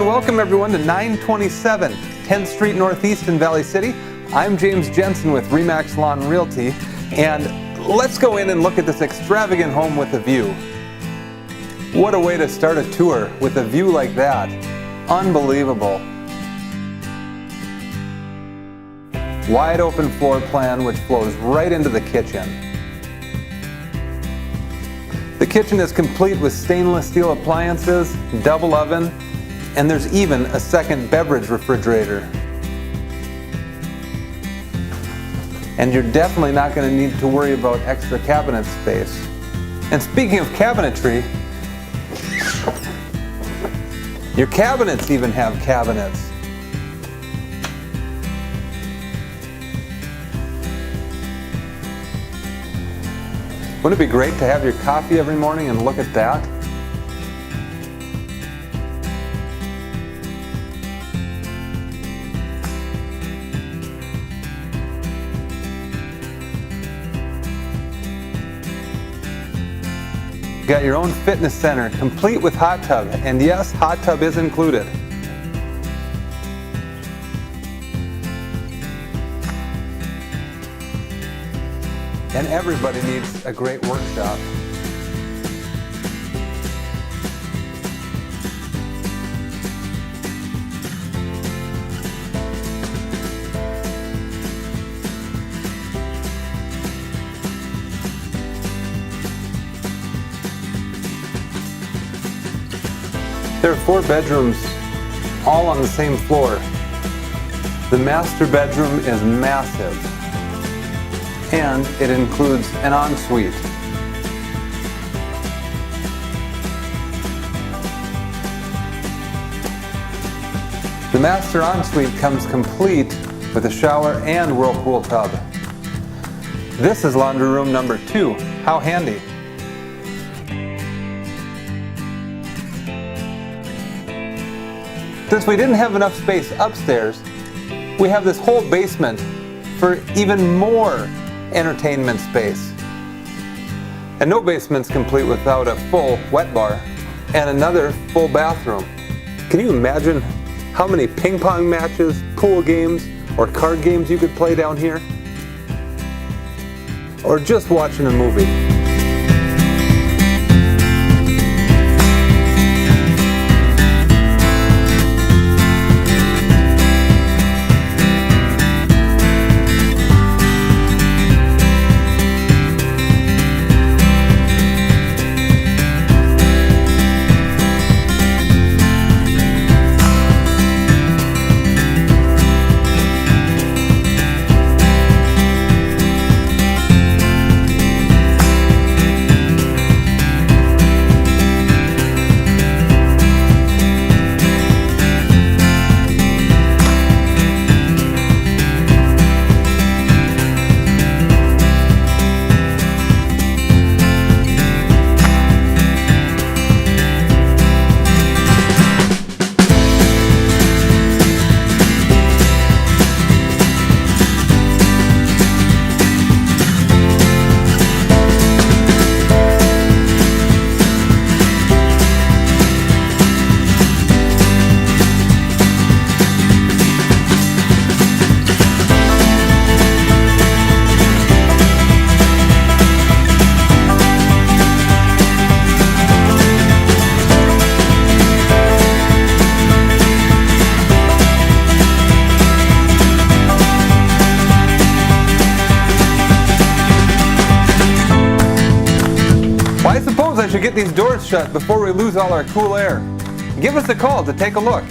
welcome everyone to 927 10th Street Northeast in Valley City. I'm James Jensen with Remax Lawn Realty, and let's go in and look at this extravagant home with a view. What a way to start a tour with a view like that. Unbelievable. Wide open floor plan which flows right into the kitchen. The kitchen is complete with stainless steel appliances, double oven, and there's even a second beverage refrigerator. And you're definitely not going to need to worry about extra cabinet space. And speaking of cabinetry, your cabinets even have cabinets. Wouldn't it be great to have your coffee every morning and look at that? You got your own fitness center, complete with hot tub, and yes, hot tub is included. And everybody needs a great workshop. There are 4 bedrooms, all on the same floor. The master bedroom is massive, and it includes an ensuite. The master ensuite comes complete with a shower and whirlpool tub. This is laundry room number 2. How handy. Since we didn't have enough space upstairs, we have this whole basement for even more entertainment space. And no basement's complete without a full wet bar and another full bathroom. Can you imagine how many ping pong matches, pool games, or card games you could play down here? Or just watching a movie. I suppose I should get these doors shut before we lose all our cool air. Give us a call to take a look.